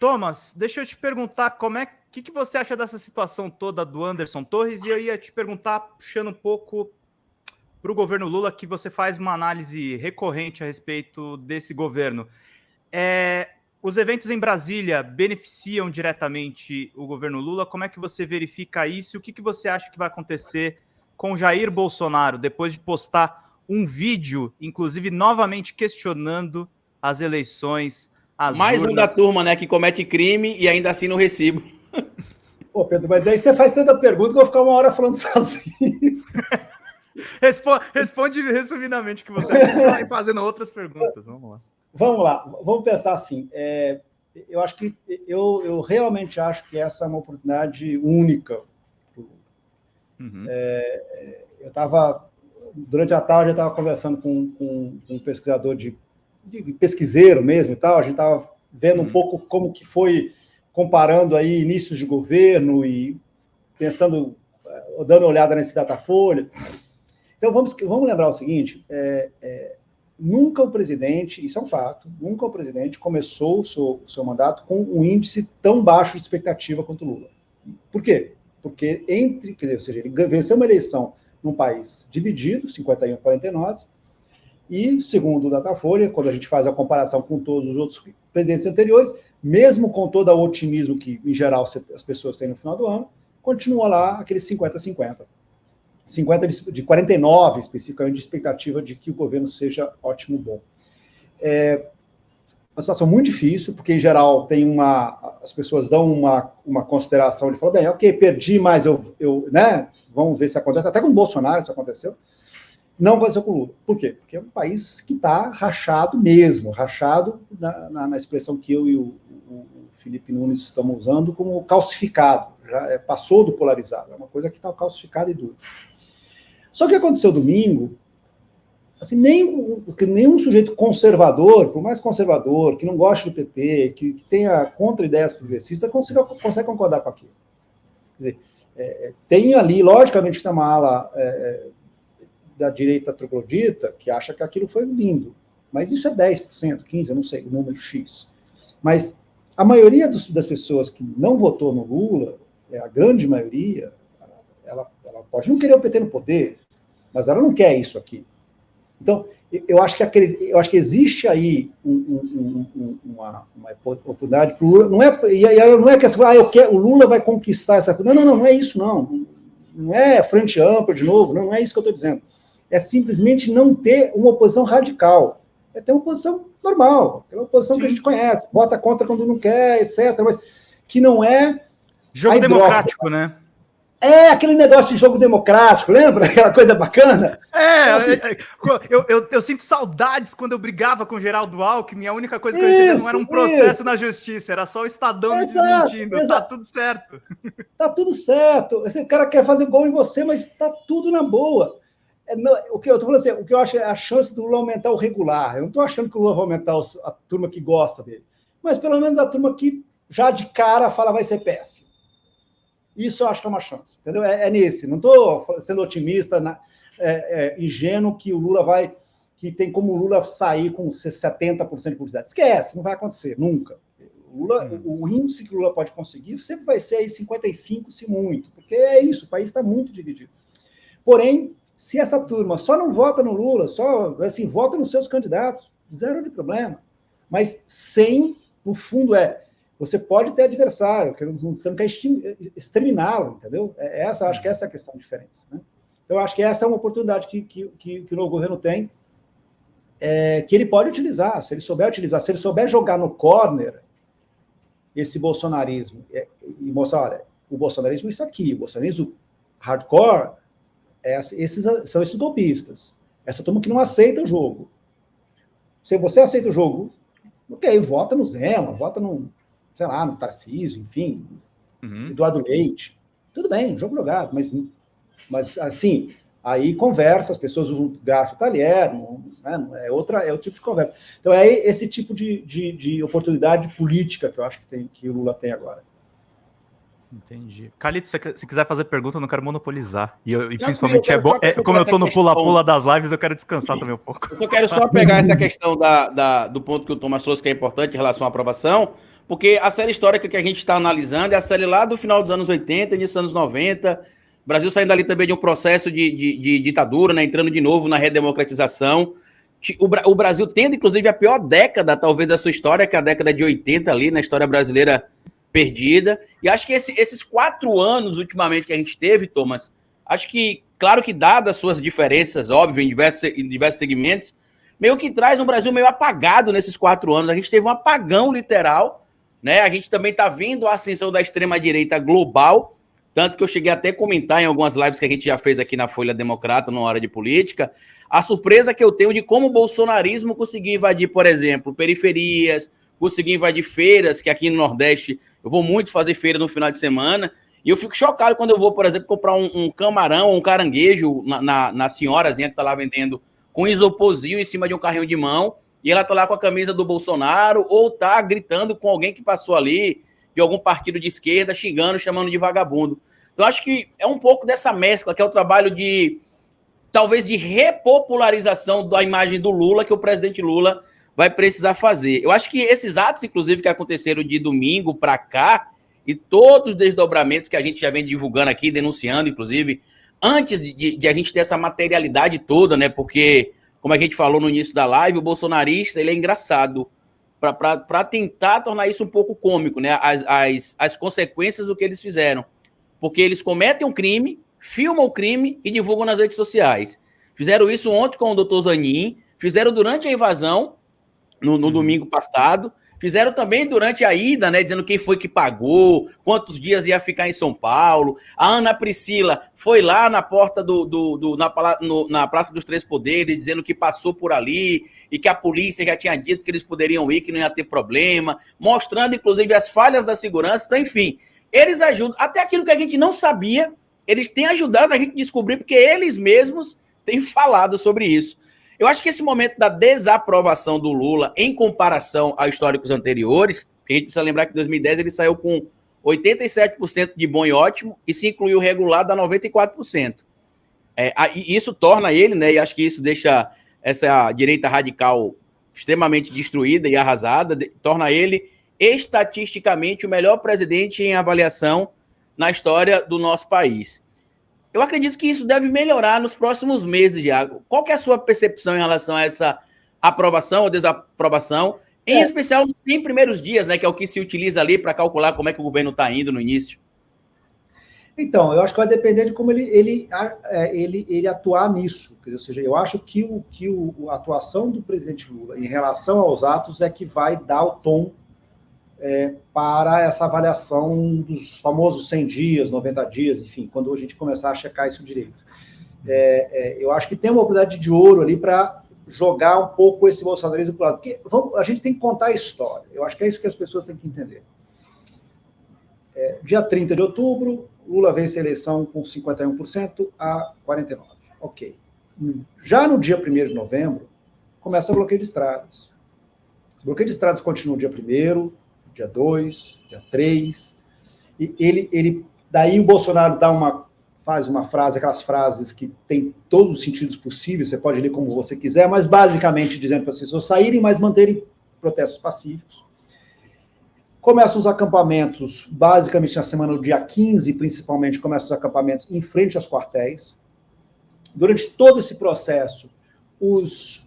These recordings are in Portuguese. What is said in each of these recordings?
Thomas, deixa eu te perguntar que você acha dessa situação toda do Anderson Torres, e eu ia te perguntar, puxando um pouco para o governo Lula, que você faz uma análise recorrente a respeito desse governo. Os eventos em Brasília beneficiam diretamente o governo Lula? Como é que você verifica isso? O que você acha que vai acontecer com Jair Bolsonaro, depois de postar um vídeo, inclusive novamente questionando as eleições, as Mais urnas? um da turma, né, que comete crime e ainda assina o recibo. Pô, Pedro, mas daí você faz tanta pergunta que eu vou ficar uma hora falando sozinho. Responde resumidamente o que você vai fazendo outras perguntas. Vamos lá, vamos pensar assim. Eu acho que eu realmente acho que essa é uma oportunidade única. Uhum. Eu estava, durante a tarde, eu estava conversando com um pesquisador de pesquiseiro mesmo e tal, a gente estava vendo um pouco como que foi comparando aí inícios de governo e pensando, dando uma olhada nesse Datafolha. Então, vamos lembrar o seguinte, nunca o presidente, isso é um fato, nunca o presidente começou o seu mandato com um índice tão baixo de expectativa quanto o Lula. Por quê? Porque ou seja, ele venceu uma eleição num país dividido, 51 a 49, e, segundo o Datafolha, quando a gente faz a comparação com todos os outros presidentes anteriores, mesmo com todo o otimismo que, em geral, as pessoas têm no final do ano, continua lá aquele 50-50. 50 de 49, especificamente, de expectativa de que o governo seja ótimo, bom. Uma situação muito difícil, porque, em geral, as pessoas dão uma consideração de falar, bem, ok, perdi, mas né, vamos ver se acontece. Até com o Bolsonaro isso aconteceu. Não aconteceu com o Lula. Por quê? Porque é um país que está rachado mesmo, rachado na expressão que eu e o Felipe Nunes estamos usando como calcificado. Já passou do polarizado, é uma coisa que está calcificada e dura. Só que aconteceu domingo, assim, nenhum sujeito conservador, por mais conservador, que não goste do PT, que tenha contra-ideias progressistas, consegue concordar com aquilo. Quer dizer, tem ali, logicamente, que tem uma ala da direita troglodita que acha que aquilo foi lindo. Mas isso é 10%, 15%, eu não sei, o número X. Mas a maioria das pessoas que não votou no Lula, a grande maioria, ela pode não querer o PT no poder, mas ela não quer isso aqui. Então, eu acho que existe aí uma oportunidade para o Lula. Não é que o Lula vai conquistar essa coisa. Não é isso, não. Não é frente ampla de novo, não é isso que eu estou dizendo. É simplesmente não ter uma oposição radical. É ter uma oposição normal, aquela oposição que a gente conhece, vota contra quando não quer, etc. Mas que não é... Jogo democrático, né? É aquele negócio de jogo democrático, lembra? Aquela coisa bacana? Eu sinto saudades quando eu brigava com o Geraldo Alckmin, a única coisa que eu recebia não era um processo na justiça, era só o Estadão me desmentindo. Exato. Tá tudo certo. Tá tudo certo. Esse cara quer fazer gol em você, mas tá tudo na boa. O que eu tô falando assim, o que eu acho é a chance do Lula aumentar o regular. Eu não tô achando que o Lula vai aumentar a turma que gosta dele, mas pelo menos a turma que já de cara fala vai ser péssimo. Isso eu acho que é uma chance, entendeu? Nesse. Não estou sendo otimista, ingênuo que o Lula que tem como o Lula sair com 70% de publicidade. Esquece, não vai acontecer, nunca. O índice que o Lula pode conseguir sempre vai ser aí 55%, se muito, porque é isso, o país está muito dividido. Porém, se essa turma só não vota no Lula, só assim, vota nos seus candidatos, zero de problema. Mas no fundo, você pode ter adversário, você não quer exterminá-lo, entendeu? Acho que essa é a questão de diferença. Né? Então, acho que essa é uma oportunidade que o novo governo tem, que ele pode utilizar, se ele souber jogar no corner esse bolsonarismo, e mostrar, olha, o bolsonarismo é isso aqui, o bolsonarismo hardcore são esses golpistas, essa turma que não aceita o jogo. Se você aceita o jogo, ok, vota no Zema, vota no Tarcísio, enfim, Eduardo Leite. Tudo bem, jogo jogado, mas assim, aí conversa, as pessoas usam garfo talher, é outro tipo de conversa. Então é esse tipo de oportunidade política que eu acho que o Lula tem agora. Entendi. Carlito, se quiser fazer pergunta, eu não quero monopolizar. E principalmente como eu tô no pula-pula das lives, eu quero descansar também um pouco. Eu quero só pegar essa questão do ponto que o Thomas trouxe, que é importante em relação à aprovação, porque a série histórica que a gente está analisando é a série lá do final dos anos 80, início dos anos 90, o Brasil saindo ali também de um processo de ditadura, né, entrando de novo na redemocratização, o Brasil tendo, inclusive, a pior década, talvez, da sua história, que é a década de 80 ali, na história brasileira perdida, e acho que esses 4 anos, ultimamente, que a gente teve, Thomas, acho que, claro que dadas as suas diferenças, óbvio, em diversos segmentos, meio que traz um Brasil meio apagado nesses 4 anos. A gente teve um apagão literal, né? A gente também está vendo a ascensão da extrema-direita global, tanto que eu cheguei até a comentar em algumas lives que a gente já fez aqui na Folha Democrata, numa hora de política, a surpresa que eu tenho de como o bolsonarismo conseguiu invadir, por exemplo, periferias, conseguiu invadir feiras, que aqui no Nordeste eu vou muito fazer feira no final de semana, e eu fico chocado quando eu vou, por exemplo, comprar um camarão ou um caranguejo na senhorazinha que está lá vendendo com isoporzinho em cima de um carrinho de mão, e ela tá lá com a camisa do Bolsonaro, ou tá gritando com alguém que passou ali, de algum partido de esquerda, xingando, chamando de vagabundo. Então, acho que é um pouco dessa mescla, que é o trabalho talvez, de repopularização da imagem do Lula, que o presidente Lula vai precisar fazer. Eu acho que esses atos, inclusive, que aconteceram de domingo para cá, e todos os desdobramentos que a gente já vem divulgando aqui, denunciando, inclusive, antes de a gente ter essa materialidade toda, né? Porque, como a gente falou no início da live, o bolsonarista, ele é engraçado para tentar tornar isso um pouco cômico, né? As consequências do que eles fizeram. Porque eles cometem um crime, filmam o crime e divulgam nas redes sociais. Fizeram isso ontem com o doutor Zanin, fizeram durante a invasão, no domingo passado, fizeram também durante a ida, né, dizendo quem foi que pagou, quantos dias ia ficar em São Paulo. A Ana Priscila foi lá na porta na Praça dos Três Poderes, dizendo que passou por ali e que a polícia já tinha dito que eles poderiam ir, que não ia ter problema, mostrando, inclusive, as falhas da segurança. Então, enfim, eles ajudam. Até aquilo que a gente não sabia, eles têm ajudado a gente a descobrir, porque eles mesmos têm falado sobre isso. Eu acho que esse momento da desaprovação do Lula em comparação a históricos anteriores, a gente precisa lembrar que em 2010 ele saiu com 87% de bom e ótimo, e se incluiu regular, dá 94%. E isso torna ele, né, e acho que isso deixa essa direita radical extremamente destruída e arrasada, torna ele estatisticamente o melhor presidente em avaliação na história do nosso país. Eu acredito que isso deve melhorar nos próximos meses, Iago. Qual que é a sua percepção em relação a essa aprovação ou desaprovação, em especial nos 100 primeiros dias, né, que é o que se utiliza ali para calcular como é que o governo está indo no início? Então, eu acho que vai depender de como ele atuar nisso. Ou seja, eu acho que a atuação do presidente Lula em relação aos atos é que vai dar o tom para essa avaliação dos famosos 100 dias, 90 dias, enfim, quando a gente começar a checar isso direito. Eu acho que tem uma oportunidade de ouro ali para jogar um pouco esse bolsonarismo para o lado. Porque a gente tem que contar a história. Eu acho que é isso que as pessoas têm que entender. Dia 30 de outubro, Lula vence a eleição com 51% a 49%. Ok. Já no dia 1º de novembro, começa o bloqueio de estradas. O bloqueio de estradas continua no dia 1º, dia 2, dia 3, e daí o Bolsonaro faz uma frase, aquelas frases que tem todos os sentidos possíveis, você pode ler como você quiser, mas basicamente dizendo para as pessoas saírem, mas manterem protestos pacíficos. Começam os acampamentos, basicamente na semana do dia 15, principalmente, começam os acampamentos em frente aos quartéis. Durante todo esse processo, os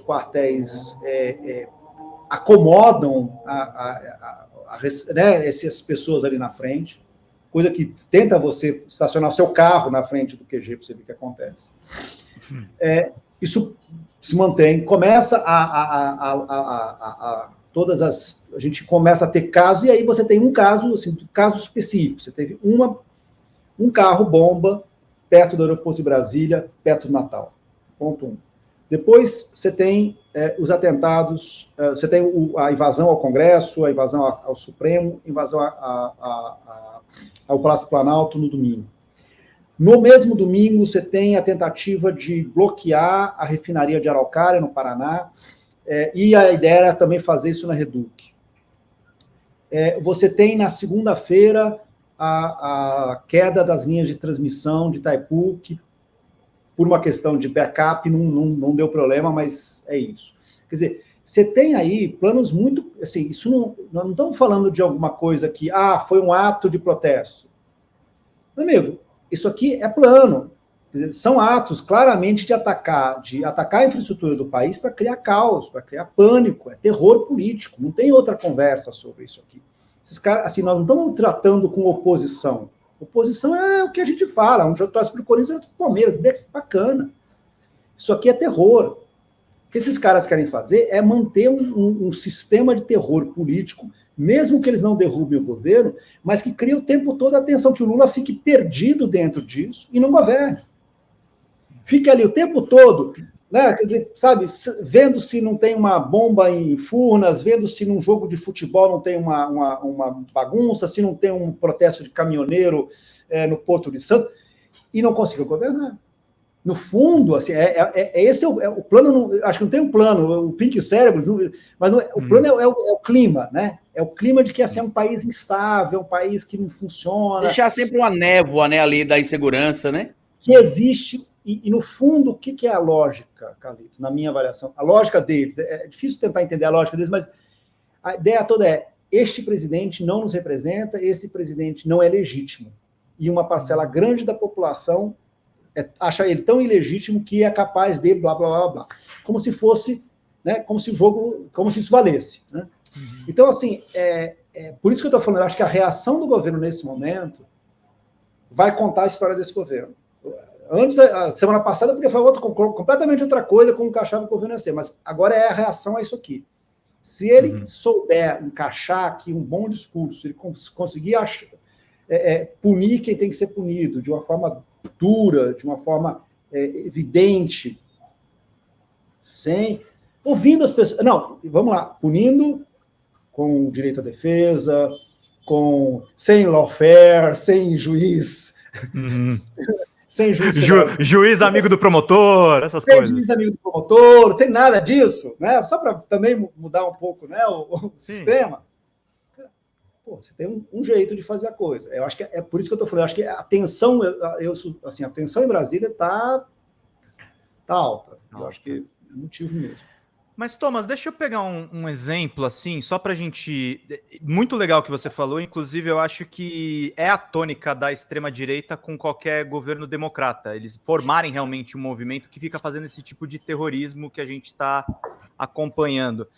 quartéis acomodam né, essas pessoas ali na frente, coisa que tenta você estacionar seu carro na frente do QG para você ver o que acontece. Isso se mantém, começa a gente começa a ter casos, e aí você tem um caso, assim, caso específico, você teve um carro-bomba perto do aeroporto de Brasília, perto do Natal. Ponto 1. Depois você tem os atentados, você tem a invasão ao Congresso, a invasão ao Supremo, a invasão ao Palácio do Planalto no domingo. No mesmo domingo, você tem a tentativa de bloquear a refinaria de Araucária, no Paraná, e a ideia era também fazer isso na Reduc. Você tem, na segunda-feira, a queda das linhas de transmissão de Itaipu, que, por uma questão de backup, não deu problema, mas é isso. Quer dizer, Você tem aí planos muito... Assim, isso nós não estamos falando de alguma coisa que foi um ato de protesto. Meu amigo, isso aqui é plano. Quer dizer, são atos claramente de atacar a infraestrutura do país para criar caos, para criar pânico, é terror político. Não tem outra conversa sobre isso aqui. Esses caras, assim, nós não estamos tratando com oposição. Oposição é o que a gente fala. Um jogo torce para o Corinthians, outro para o Palmeiras. Bacana. Isso aqui é terror. O que esses caras querem fazer é manter um sistema de terror político, mesmo que eles não derrubem o governo, mas que cria o tempo todo a atenção que o Lula fique perdido dentro disso e não governe. Fique ali o tempo todo, né? Quer dizer, sabe, vendo se não tem uma bomba em Furnas, vendo se num jogo de futebol não tem uma bagunça, se não tem um protesto de caminhoneiro no Porto de Santos, e não conseguiu governar. No fundo, assim, esse é o plano. Acho que não tem um plano, o Pink Cérebros, mas o plano é o clima, né? É o clima de que assim, é um país instável, é um país que não funciona. Deixar sempre uma névoa, né, ali da insegurança, né? Que existe, e no fundo, o que é a lógica, Carlito, na minha avaliação? A lógica deles, é difícil tentar entender a lógica deles, mas a ideia toda é: este presidente não nos representa, esse presidente não é legítimo. E uma parcela grande da população acha ele tão ilegítimo que é capaz de blá, blá, blá, blá. Como se fosse, né, como se isso valesse. Né? Então, assim, por isso que eu estou falando, eu acho que a reação do governo nesse momento vai contar a história desse governo. Antes, a semana passada, eu podia falar completamente outra coisa, como que eu achava que o governo ia ser, mas agora é a reação a isso aqui. Se ele souber encaixar aqui um bom discurso, se ele conseguir punir quem tem que ser punido de uma forma dura, de uma forma evidente, ouvindo as pessoas. Não, vamos lá, punindo com direito à defesa, sem lawfare, sem juiz. Sem juiz. Juiz amigo do promotor, essas coisas. Sem juiz amigo do promotor, sem nada disso, né? Só para também mudar um pouco, né, o sistema. Pô, você tem um jeito de fazer a coisa. Eu acho que é por isso que eu estou falando. Eu acho que a tensão, a tensão em Brasília está alta. Eu acho que é motivo mesmo. Mas, Thomas, deixa eu pegar um exemplo, assim, só para a gente... Muito legal o que você falou, inclusive eu acho que é a tônica da extrema-direita com qualquer governo democrata. Eles formarem realmente um movimento que fica fazendo esse tipo de terrorismo que a gente está acompanhando.